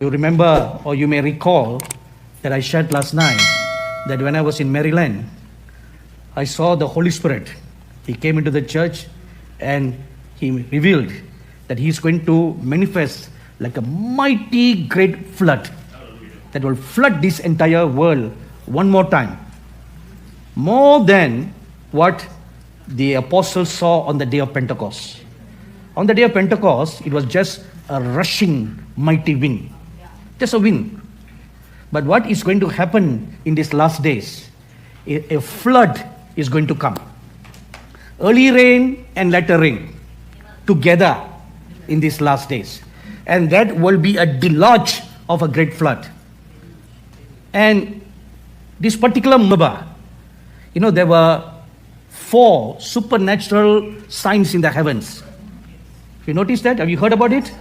You remember, or you may recall, that I shared last night that when I was in Maryland, I saw the Holy Spirit. He came into the church and he revealed that he's going to manifest like a mighty great flood that will flood this entire world one more time. More than what the apostles saw on the day of Pentecost. On the day of Pentecost, it was just a rushing mighty wind. Just a wind. But what is going to happen in these last days? A flood is going to come. Early rain and latter rain together in these last days. And that will be a deluge of a great flood. And this particular number, there were 4 supernatural signs in the heavens. You notice that? Have you heard about it?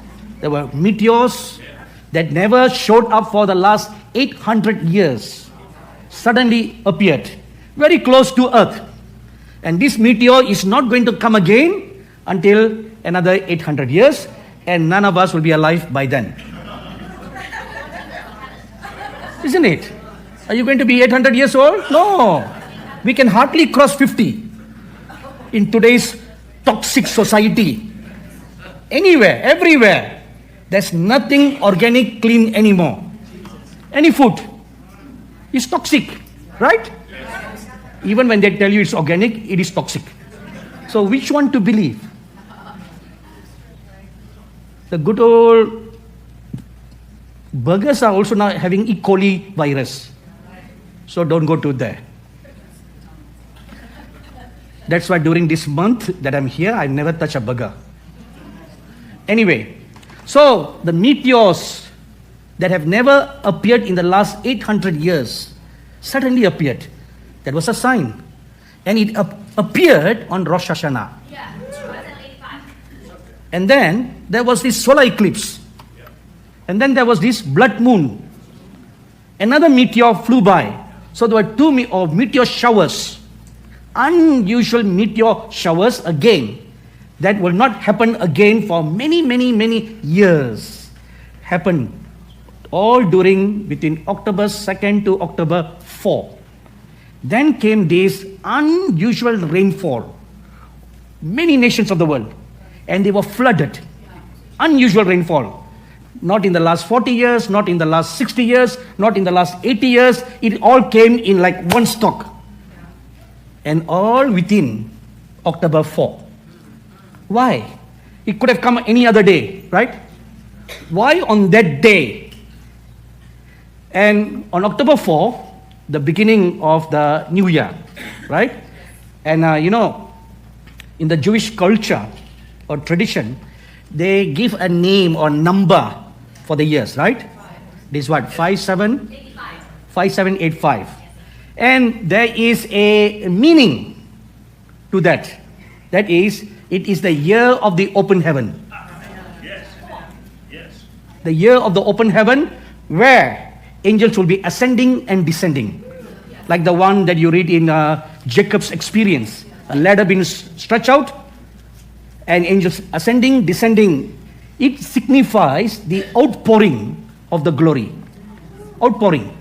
There were meteors that never showed up for the last 800 years. Suddenly appeared very close to Earth. And this meteor is not going to come again until another 800 years. And none of us will be alive by then. Isn't it? Are you going to be 800 years old? No. We can hardly cross 50 in today's toxic society. Anywhere, everywhere, there's nothing organic, clean anymore. Any food is toxic, right? Even when they tell you it's organic, it is toxic. So which one to believe? The good old burgers are also now having E. coli virus. So don't go to there. That's why during this month that I'm here, I never touch a burger. Anyway, so the meteors that have never appeared in the last 800 years suddenly appeared. That was a sign. And it appeared on Rosh Hashanah. Yeah, 2085. And then there was this solar eclipse. And then there was this blood moon. Another meteor flew by. So there were 2 meteor showers. Unusual meteor showers again. That will not happen again for many, many, many years. Happened all between October 2nd to October 4th. Then came this unusual rainfall. Many nations of the world. And they were flooded. Unusual rainfall. Not in the last 40 years, not in the last 60 years, not in the last 80 years. It all came in like one stock. And all within October 4. Why? It could have come any other day, right? Why on that day? And on October 4, the beginning of the new year, right? And in the Jewish culture or tradition, they give a name or number for the years, right? This is what? 5785. And there is a meaning to that. That is, it is the year of the open heaven. Yes. The year of the open heaven where angels will be ascending and descending. Like the one that you read in Jacob's experience. A ladder being stretched out and angels ascending, descending. It signifies the outpouring of the glory. Outpouring.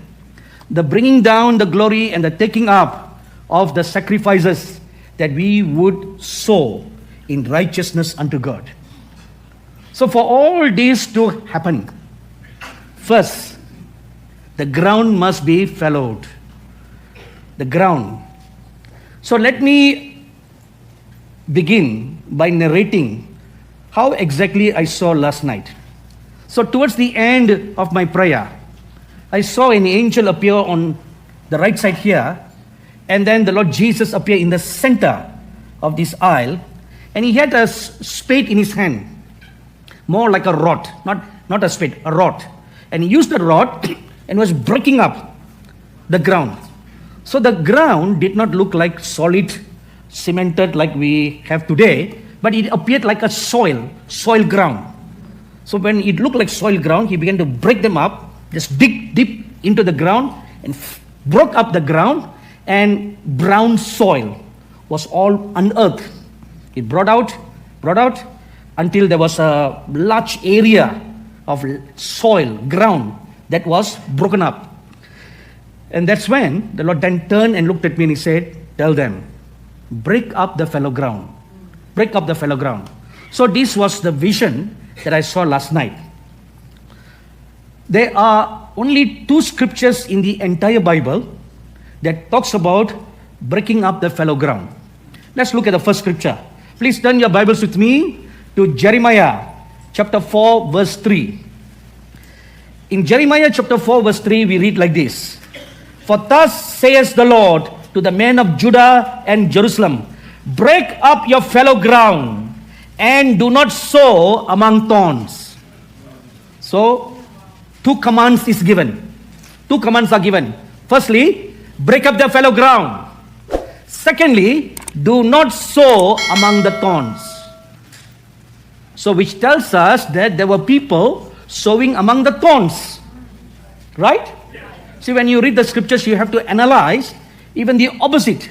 The bringing down the glory and the taking up of the sacrifices that we would sow in righteousness unto God. So for all this to happen, first, the ground must be fallowed. The ground. So let me begin by narrating how exactly I saw last night. So towards the end of my prayer, I saw an angel appear on the right side here, and then the Lord Jesus appear in the center of this aisle, and he had a spade in his hand, more like a rod, not a spade, a rod. And he used the rod and was breaking up the ground. So the ground did not look like solid, cemented like we have today, but it appeared like a soil ground. So when it looked like soil ground, he began to break them up, just dig deep into the ground and broke up the ground, and brown soil was all unearthed. It brought out until there was a large area of soil, ground that was broken up. And that's when the Lord then turned and looked at me and he said, tell them, break up the fallow ground. Break up the fallow ground. So this was the vision that I saw last night. There are only 2 scriptures in the entire Bible that talks about breaking up the fallow ground. Let's look at the first scripture. Please turn your Bibles with me to Jeremiah chapter 4 verse 3. In Jeremiah chapter 4 verse 3 we read like this. For thus says the Lord to the men of Judah and Jerusalem, break up your fallow ground and do not sow among thorns. So 2 commands is given. 2 commands are given. Firstly, break up the fallow ground. Secondly, do not sow among the thorns. So which tells us that there were people sowing among the thorns. Right? See, when you read the scriptures, you have to analyze even the opposite.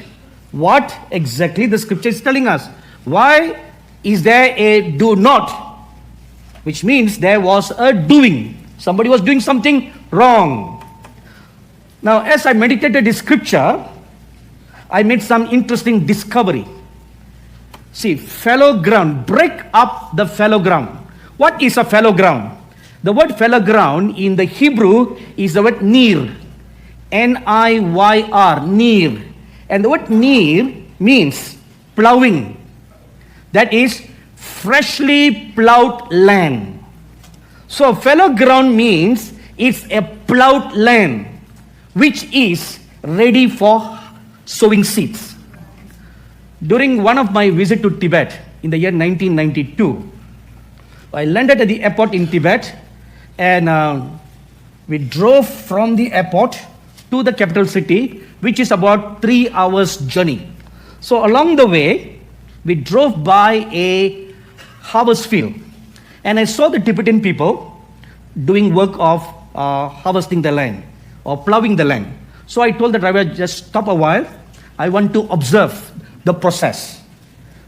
What exactly the scripture is telling us. Why is there a do not? Which means there was a doing. Somebody was doing something wrong. Now, as I meditated this scripture, I made some interesting discovery. See, fallow ground, break up the fallow ground. What is a fallow ground? The word fallow ground in the Hebrew is the word nir. N-I-Y-R, nir. And the word nir means plowing. That is freshly plowed land. So fallow ground means it's a plowed land which is ready for sowing seeds. During one of my visits to Tibet in the year 1992, I landed at the airport in Tibet and we drove from the airport to the capital city, which is about 3 hours journey. So along the way, we drove by a harvest field and I saw the Tibetan people doing work of harvesting the land or plowing the land. So I told the driver, just stop a while. I want to observe the process.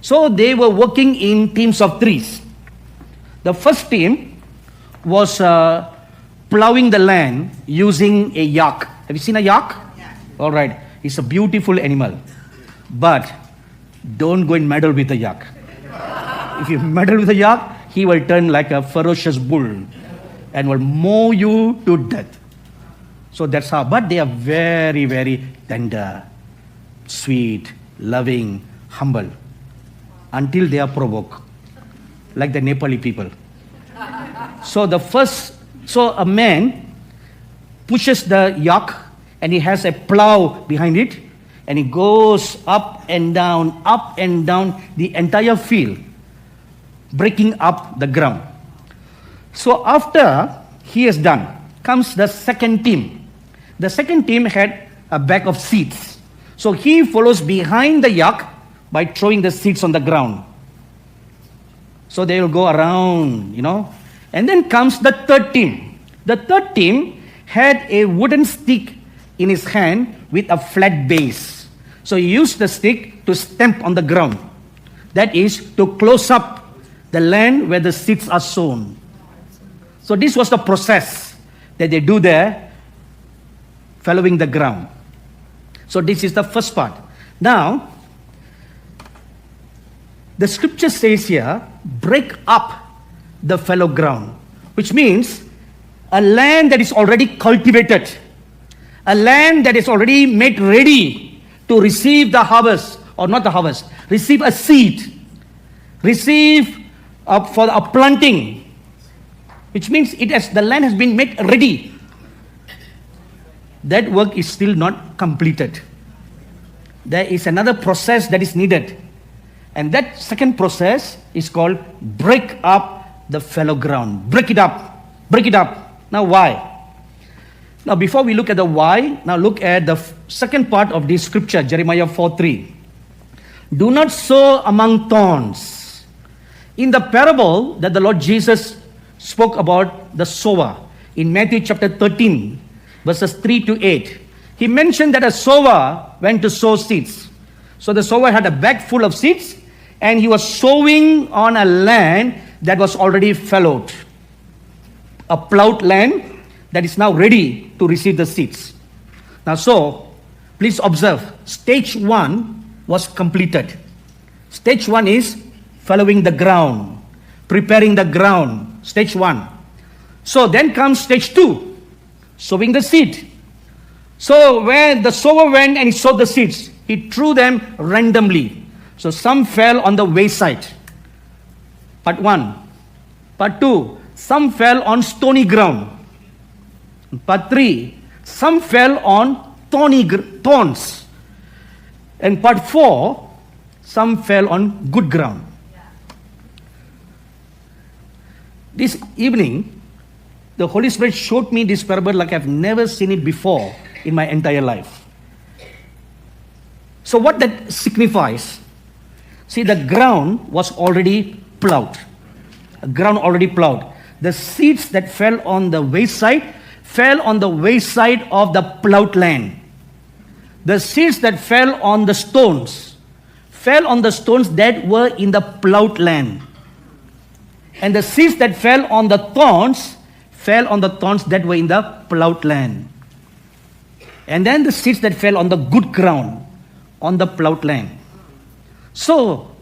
So they were working in teams of 3s. The first team was plowing the land using a yak. Have you seen a yak? Yeah. All right. It's a beautiful animal. But don't go and meddle with the yak. If you meddle with the yak, he will turn like a ferocious bull and will mow you to death. So that's how. But they are very, very tender, sweet, loving, humble, until they are provoked, like the Nepali people. So a man pushes the yak and he has a plow behind it and he goes up and down the entire field, breaking up the ground. So after he is done, comes the second team. The second team had a bag of seeds. So he follows behind the yak by throwing the seeds on the ground. So they will go around, And then comes the third team. The third team had a wooden stick in his hand with a flat base. So he used the stick to stamp on the ground. That is to close up the land where the seeds are sown. So this was the process that they do there, following the ground. So this is the first part. Now, the scripture says here, break up the fallow ground, which means a land that is already cultivated, a land that is already made ready to receive the harvest, or not the harvest, receive a seed, receive for a planting, which means the land has been made ready. That work is still not completed. There is another process that is needed. And that second process is called break up the fallow ground. Break it up. Break it up. Now why? Now before we look at the why, now look at the second part of this scripture, Jeremiah 4:3. Do not sow among thorns. In the parable that the Lord Jesus spoke about the sower in Matthew chapter 13, verses 3 to 8, he mentioned that a sower went to sow seeds. So the sower had a bag full of seeds and he was sowing on a land that was already fallowed. a plowed land that is now ready to receive the seeds. Now, so please observe, stage 1 was completed. Stage 1 is following the ground, preparing the ground. Stage 1. So then comes stage 2, sowing the seed. So when the sower went and he sowed the seeds, he threw them randomly. So some fell on the wayside. Part 1. Part 2, some fell on stony ground. Part 3, some fell on thorns. And part 4, some fell on good ground. This evening, the Holy Spirit showed me this parable like I've never seen it before in my entire life. So what that signifies, see, the ground was already plowed. The ground already plowed. The seeds that fell on the wayside fell on the wayside of the plowed land. The seeds that fell on the stones fell on the stones that were in the plowed land. And the seeds that fell on the thorns fell on the thorns that were in the plowed land. And then the seeds that fell on the good ground, on the plowed land. So,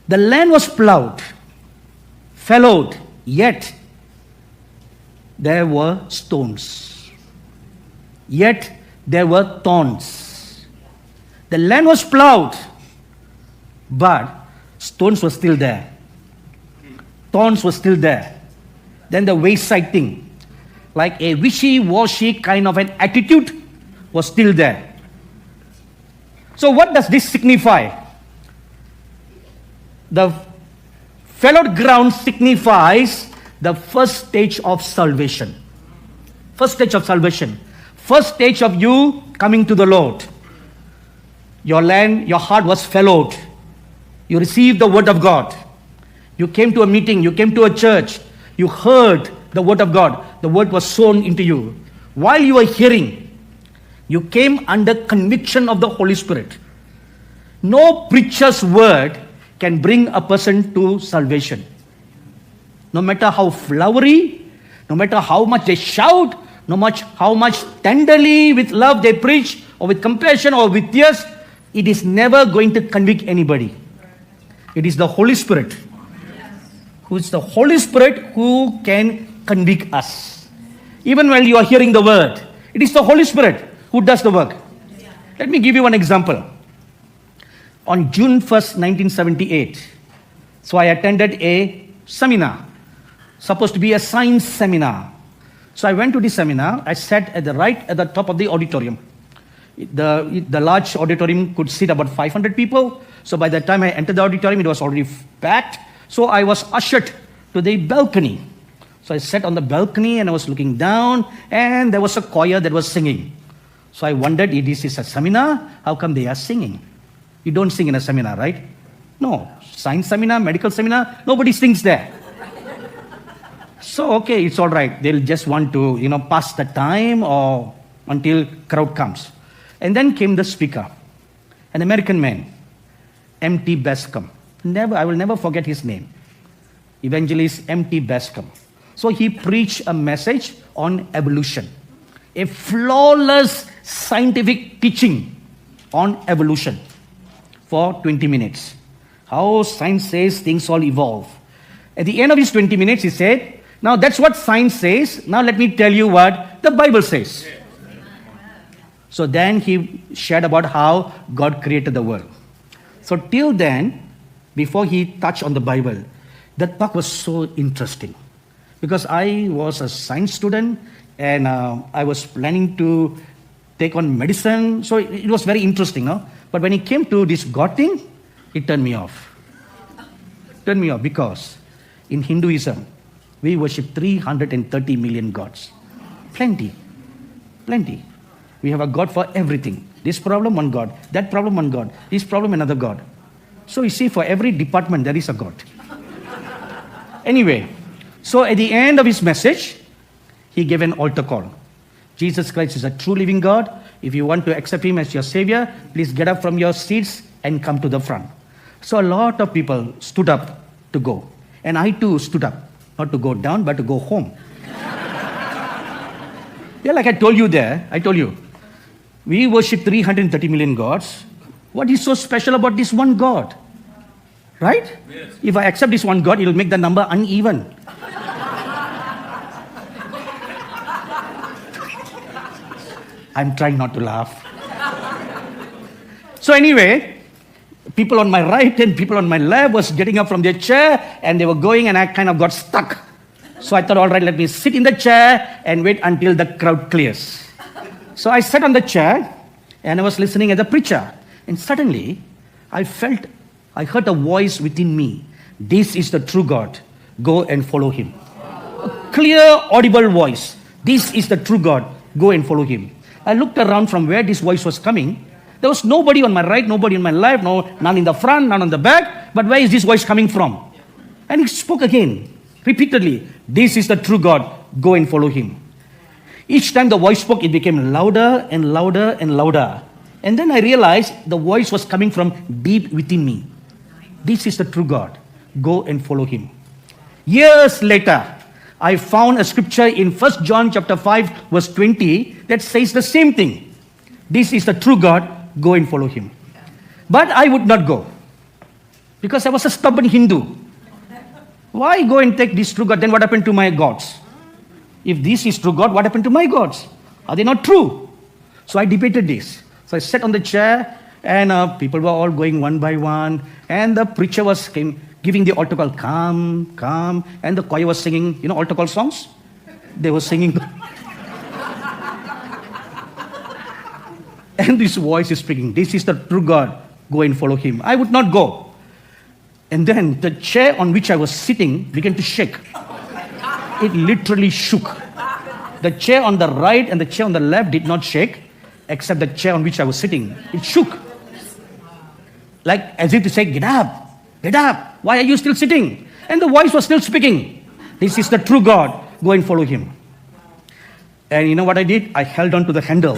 the land was plowed, fallowed, yet there were stones. Yet there were thorns. The land was plowed, but stones were still there. Thorns were still there. Then the wayside thing, like a wishy-washy kind of an attitude, was still there. So what does this signify? The fallowed ground signifies the first stage of salvation. First stage of salvation. First stage of you coming to the Lord. Your land, your heart was fallowed. You received the word of God. You came to a meeting, you came to a church, you heard the word of God. The word was sown into you. While you were hearing, you came under conviction of the Holy Spirit. No preacher's word can bring a person to salvation. No matter how flowery, no matter how much they shout, no matter how much tenderly with love they preach, or with compassion or with tears, it is never going to convict anybody. It is the Holy Spirit. Who is the Holy Spirit who can convict us. Even while you are hearing the word, it is the Holy Spirit who does the work. Let me give you one example. On June 1st, 1978, so I attended a seminar, supposed to be a science seminar. So I went to the seminar. I sat at the top of the auditorium. The large auditorium could seat about 500 people. So by the time I entered the auditorium, it was already packed. So I was ushered to the balcony. So I sat on the balcony and I was looking down, and there was a choir that was singing. So I wondered, if this is a seminar, how come they are singing? You don't sing in a seminar, right? No. Science seminar, medical seminar, nobody sings there. So, okay, it's all right. They'll just want to, pass the time or until crowd comes. And then came the speaker, an American man, M.T. Bascom. I will never forget his name. Evangelist M.T. Bascom. So he preached a message on evolution. A flawless scientific teaching on evolution for 20 minutes. How science says things all evolve. At the end of his 20 minutes, he said, now that's what science says. Now let me tell you what the Bible says. So then he shared about how God created the world. So till then, before he touched on the Bible, that talk was so interesting. Because I was a science student and I was planning to take on medicine. So it was very interesting, no? But when it came to this God thing, it turned me off. Turned me off because in Hinduism, we worship 330 million gods. Plenty. We have a God for everything. This problem, one God. That problem, one God. This problem, another God. So you see, for every department, there is a God. Anyway, so at the end of his message, he gave an altar call. Jesus Christ is a true living God. If you want to accept him as your savior, please get up from your seats and come to the front. So a lot of people stood up to go. And I too stood up, not to go down, but to go home. Yeah, like I told you there, we worship 330 million gods. What is so special about this one God? Right? Yes. If I accept this one God, it will make the number uneven. I'm trying not to laugh. So anyway, people on my right and people on my left was getting up from their chair and they were going and I kind of got stuck. So I thought, all right, let me sit in the chair and wait until the crowd clears. So I sat on the chair and I was listening as a preacher. And suddenly, I heard a voice within me. This is the true God. Go and follow him. A clear, audible voice. This is the true God. Go and follow him. I looked around from where this voice was coming. There was nobody on my right, nobody on my left, none in the front, none on the back. But where is this voice coming from? And he spoke again, repeatedly. This is the true God. Go and follow him. Each time the voice spoke, it became louder and louder and louder. And then I realized the voice was coming from deep within me. This is the true God. Go and follow him. Years later, I found a scripture in 1 John chapter 5, verse 20 that says the same thing. This is the true God. Go and follow him. But I would not go because I was a stubborn Hindu. Why go and take this true God? Then what happened to my gods? If this is true God, what happened to my gods? Are they not true? So I debated this. So I sat on the chair and people were all going one by one. And the preacher was giving the altar call, come, come. And the choir was singing, altar call songs. They were singing. And this voice is speaking, this is the true God. Go and follow him. I would not go. And then the chair on which I was sitting began to shake. It literally shook. The chair on the right and the chair on the left did not shake, except the chair on which I was sitting. It shook. Like as if to say, get up, get up. Why are you still sitting? And the voice was still speaking. This is the true God. Go and follow him. And you know what I did? I held on to the handle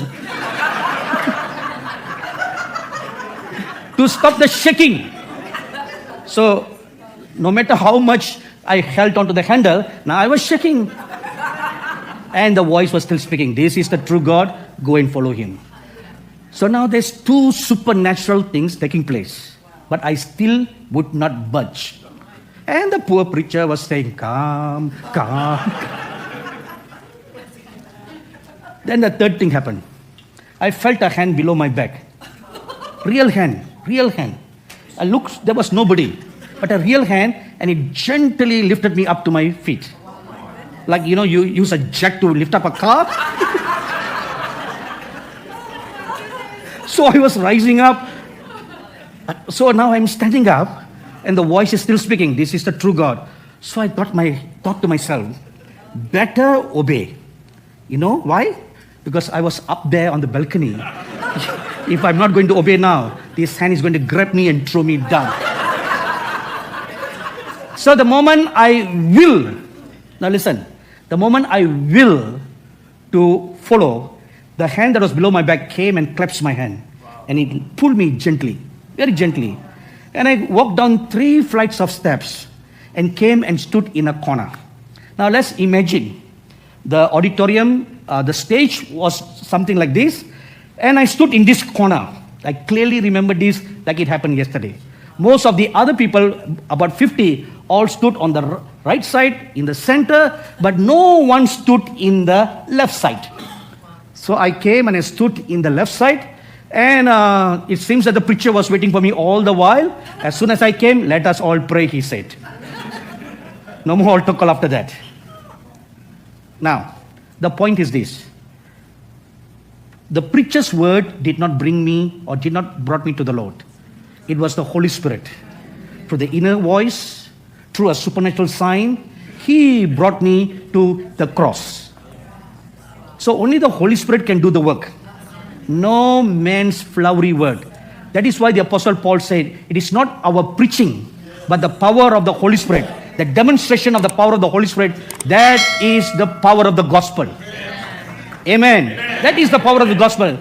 to stop the shaking. So no matter how much I held onto the handle, now I was shaking. And the voice was still speaking. This is the true God. Go and follow him. So now there's two supernatural things taking place. But I still would not budge. And the poor preacher was saying, come, come. Then the third thing happened. I felt a hand below my back. Real hand. I looked, there was nobody. But a real hand, and it gently lifted me up to my feet. Like, you use a jack to lift up a car. So I was rising up. So now I'm standing up, and the voice is still speaking. This is the true God. So I thought to myself, better obey. You know why? Because I was up there on the balcony. If I'm not going to obey now, this hand is going to grab me and throw me down. So the moment I will, now listen, the moment I will to follow, the hand that was below my back came and clasped my hand. And it pulled me gently, very gently. And I walked down 3 flights of steps and came and stood in a corner. Now let's imagine the auditorium, the stage was something like this. And I stood in this corner. I clearly remember this like it happened yesterday. Most of the other people, about 50, all stood on the right side, in the center, but no one stood in the left side. So I came and I stood in the left side, and it seems that the preacher was waiting for me all the while. As soon as I came, let us all pray, he said. No more altar call after that. Now, the point is this. The preacher's word did not bring me or did not brought me to the Lord. It was the Holy Spirit. Through the inner voice, through a supernatural sign, he brought me to the cross. So only the Holy Spirit can do the work. No man's flowery word. That is why the Apostle Paul said, it is not our preaching, but the power of the Holy Spirit. The demonstration of the power of the Holy Spirit, that is the power of the gospel. Amen. That is the power of the gospel.